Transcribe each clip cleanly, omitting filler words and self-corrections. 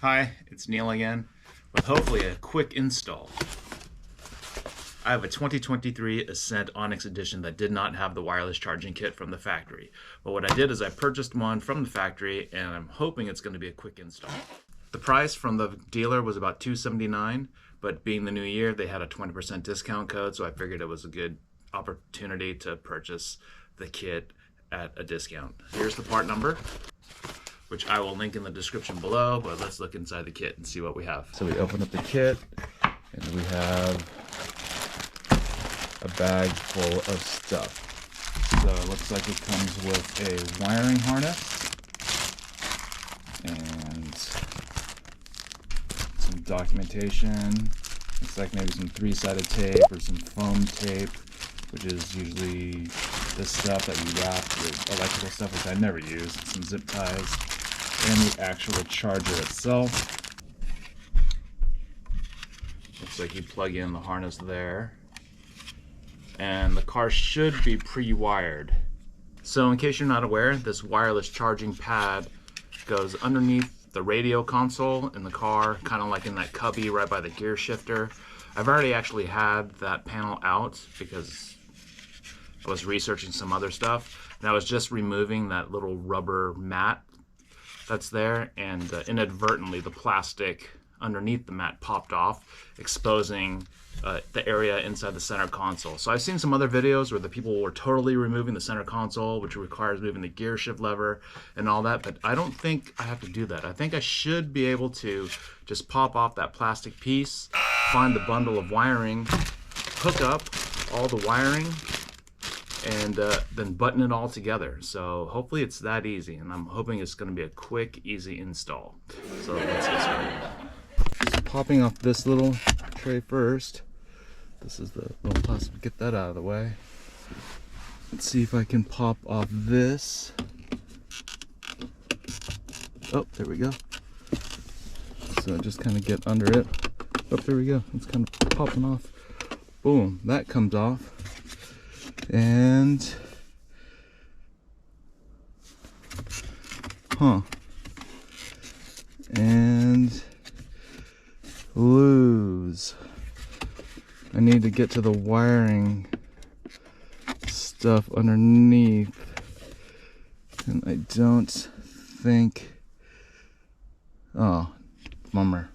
Hi, it's Neil again, with hopefully a quick install. I have a 2023 Ascent Onyx Edition that did not have the wireless charging kit from the factory. But what I did is I purchased one from the factory, and I'm hoping it's going to be a quick install. The price from the dealer was about $279, but being the new year, they had a 20% discount code, so I figured it was a good opportunity to purchase the kit at a discount. Here's the part number, which I will link in the description below, but let's look inside the kit and see what we have. So we open up the kit, and we have a bag full of stuff. So it looks like it comes with a wiring harness and some documentation. Looks like maybe some 3-sided tape or some foam tape, which is usually this stuff that you wrap with electrical stuff, which I never use. Some zip ties. And the actual charger itself. Looks like you plug in the harness there. And the car should be pre-wired. So in case you're not aware, this wireless charging pad goes underneath the radio console in the car, kind of like in that cubby right by the gear shifter. I've already actually had that panel out because I was researching some other stuff, and I was just removing that little rubber mat that's there, and inadvertently the plastic underneath the mat popped off, exposing the area inside the center console. So I've seen some other videos where the people were totally removing the center console, which requires moving the gear shift lever and all that, but I don't think I have to do that. I think I should be able to just pop off that plastic piece, find the bundle of wiring, hook up all the wiring, and then button it all together. So hopefully it's that easy, and I'm hoping it's going to be a quick, easy install. So let's get started. Just popping off this little tray first. This is the little plastic. Get that out of the way. Let's see if I can pop off this. Oh, there we go. So just kind of get under it. Oh, there we go. It's kind of popping off. Boom, that comes off. And and lose. I need to get to the wiring stuff underneath, and I don't think, oh, bummer.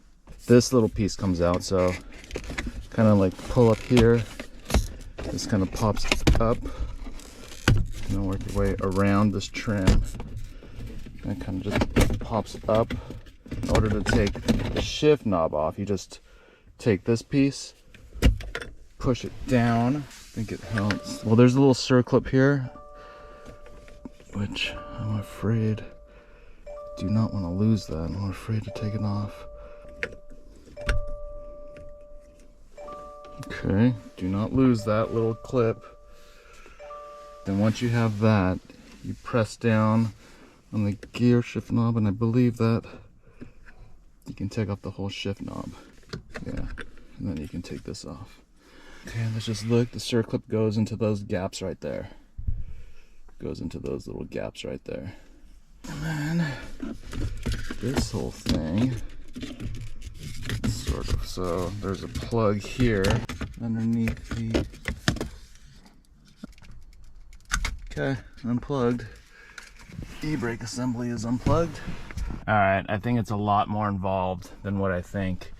This little piece comes out, so kind of like pull up here. This kind of pops up, and then work your way around this trim. And it kind of just pops up. In order to take the shift knob off, you just take this piece, push it down. I think it helps. Well, there's a little circlip here, which I'm afraid, do not want to lose that. I'm afraid to take it off. Okay, do not lose that little clip. Then once you have that, you press down on the gear shift knob, and I believe that you can take off the whole shift knob. Yeah, and then you can take this off. Okay, let's just look. The circlip goes into those gaps right there. Goes into those little gaps right there. And then this whole thing, sort of, so there's a plug here underneath the, okay, unplugged. E-brake assembly is unplugged. All right, I think it's a lot more involved than what I think.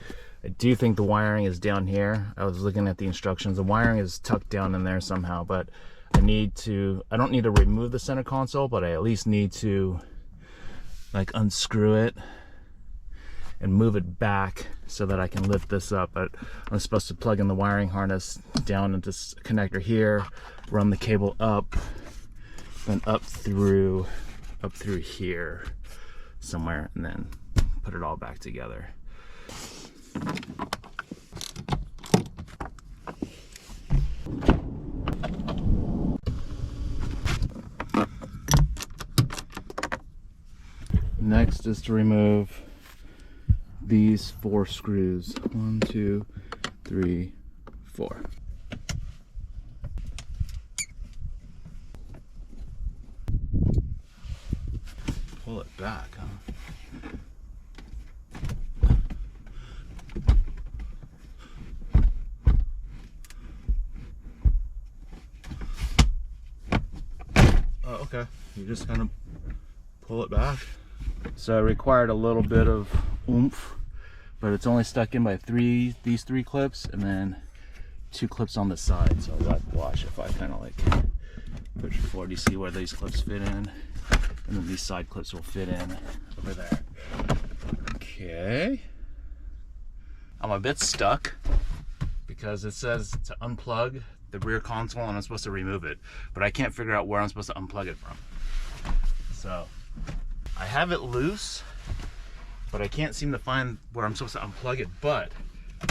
I do think the wiring is down here. I was looking at the instructions. The wiring is tucked down in there somehow, but I don't need to remove the center console, but I at least need to like unscrew it and move it back so that I can lift this up. But I'm supposed to plug in the wiring harness down into this connector here, run the cable up, then up through here somewhere, and then put it all back together. Next is to remove these 4 screws. 1, 2, 3, 4. Pull it back, huh? Okay, you just kind of pull it back. So it required a little bit of oomph, but it's only stuck in by these three clips, and then 2 clips on the side. So watch if I kind of like push it forward, you see where these clips fit in, and then these side clips will fit in over there. Okay. I'm a bit stuck because it says to unplug the rear console and I'm supposed to remove it, but I can't figure out where I'm supposed to unplug it from. So I have it loose, but I can't seem to find where I'm supposed to unplug it, but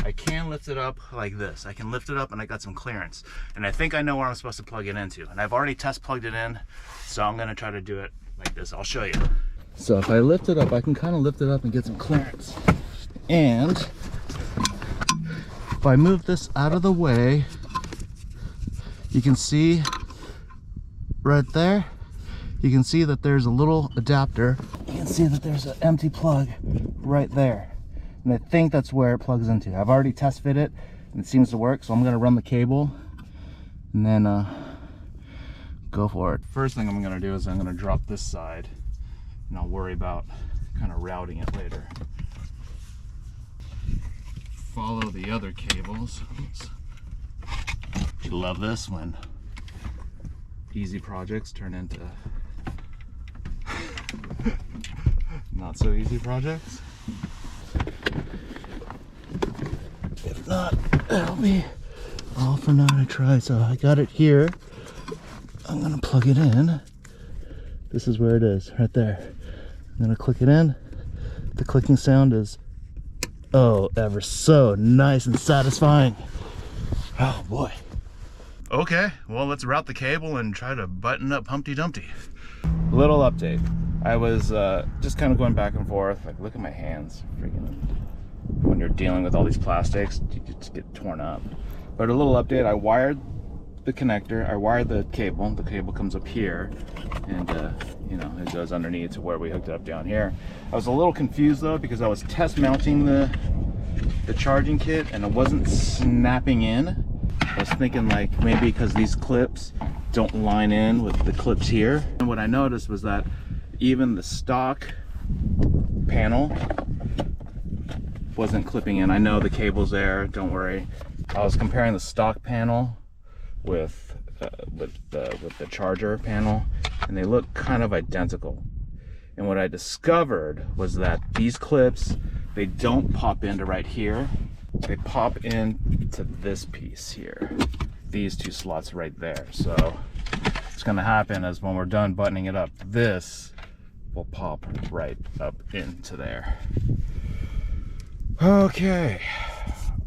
I can lift it up like this. I can lift it up and I got some clearance. And I think I know where I'm supposed to plug it into. And I've already test plugged it in, so I'm gonna try to do it like this. I'll show you. So if I lift it up, I can kind of lift it up and get some clearance. And if I move this out of the way, you can see right there, you can see that there's a little adapter. You can see that there's an empty plug right there. And I think that's where it plugs into. I've already test fit it and it seems to work, so I'm gonna run the cable and then go for it. First thing I'm gonna do is I'm gonna drop this side and I'll worry about kind of routing it later. Follow the other cables. Oops. You love this when easy projects turn into not so easy projects. If not, that'll be all for now to try. So I got it here. I'm gonna plug it in. This is where it is, right there. I'm gonna click it in. The clicking sound is, oh, ever so nice and satisfying. Oh boy. Okay, well, let's route the cable and try to button up Humpty Dumpty. Little update. I was just kind of going back and forth. Like, look at my hands. Freaking, when you're dealing with all these plastics, you just get torn up. But a little update, I wired the connector, I wired the cable comes up here, and you know, it goes underneath to where we hooked it up down here. I was a little confused though, because I was test mounting the charging kit and it wasn't snapping in. I was thinking like maybe because these clips don't line in with the clips here. And what I noticed was that even the stock panel wasn't clipping in. I know the cable's there, don't worry. I was comparing the stock panel with the charger panel, and they look kind of identical. And what I discovered was that these clips, they don't pop into right here. They pop into this piece here, these 2 slots right there. So what's gonna happen is when we're done buttoning it up, this will pop right up into there. Okay,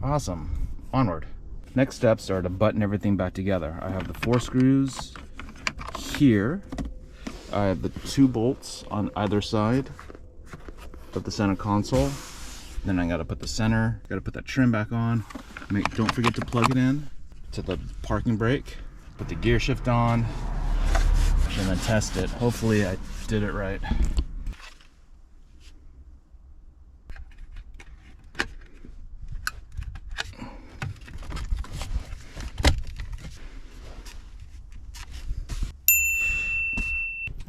awesome. Onward. Next steps are to button everything back together. I have the 4 screws here. I have the 2 bolts on either side of the center console. Then I gotta put the center, gotta put that trim back on. Don't forget to plug it in to the parking brake. Put the gear shift on, and then test it. Hopefully I did it right.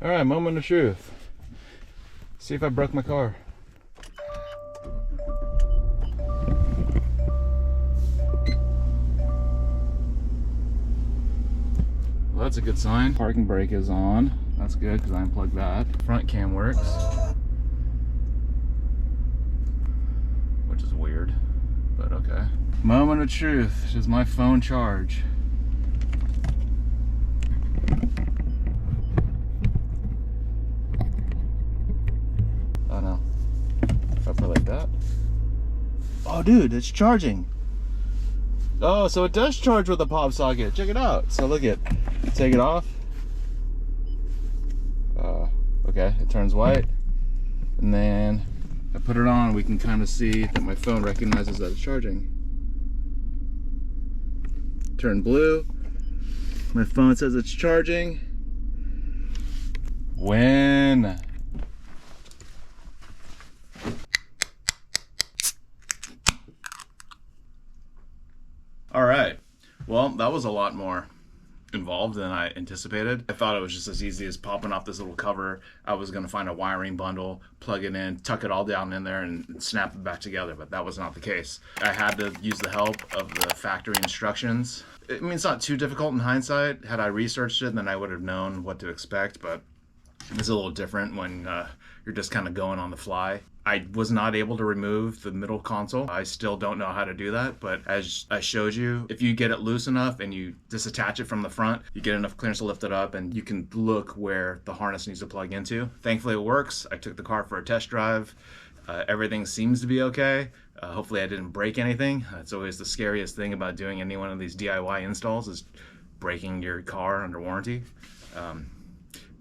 All right, moment of truth. See if I broke my car. Well, that's a good sign. Parking brake is on. That's good because I unplugged that. Front cam works, which is weird, but okay. Moment of truth. Does my phone charge? Oh no. If I put it like that. Oh dude, it's charging. Oh, so it does charge with a pop socket. Check it out. So look at, take it off. Okay, it turns white. And then I put it on, we can kind of see that my phone recognizes that it's charging. Turn blue. My phone says it's charging. Win. All right, well, that was a lot more involved than I anticipated. I thought it was just as easy as popping off this little cover. I was going to find a wiring bundle, plug it in, tuck it all down in there, and snap it back together, but that was not the case. I had to use the help of the factory instructions. I mean, it's not too difficult in hindsight. Had I researched it, then I would have known what to expect, but it's a little different when you're just kind of going on the fly. I was not able to remove the middle console. I still don't know how to do that, but as I showed you, if you get it loose enough and you disattach it from the front, you get enough clearance to lift it up and you can look where the harness needs to plug into. Thankfully it works. I took the car for a test drive. Everything seems to be okay. Hopefully I didn't break anything. That's always the scariest thing about doing any one of these DIY installs, is breaking your car under warranty.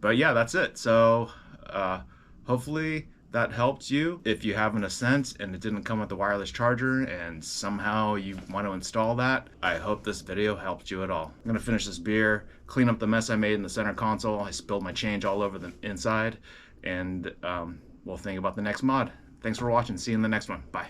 But yeah, that's it. So hopefully that helped you. If you have an Ascent and it didn't come with the wireless charger and somehow you want to install that, I hope this video helped you at all. I'm gonna finish this beer, clean up the mess I made in the center console. I spilled my change all over the inside, and we'll think about the next mod. Thanks for watching. See you in the next one. Bye.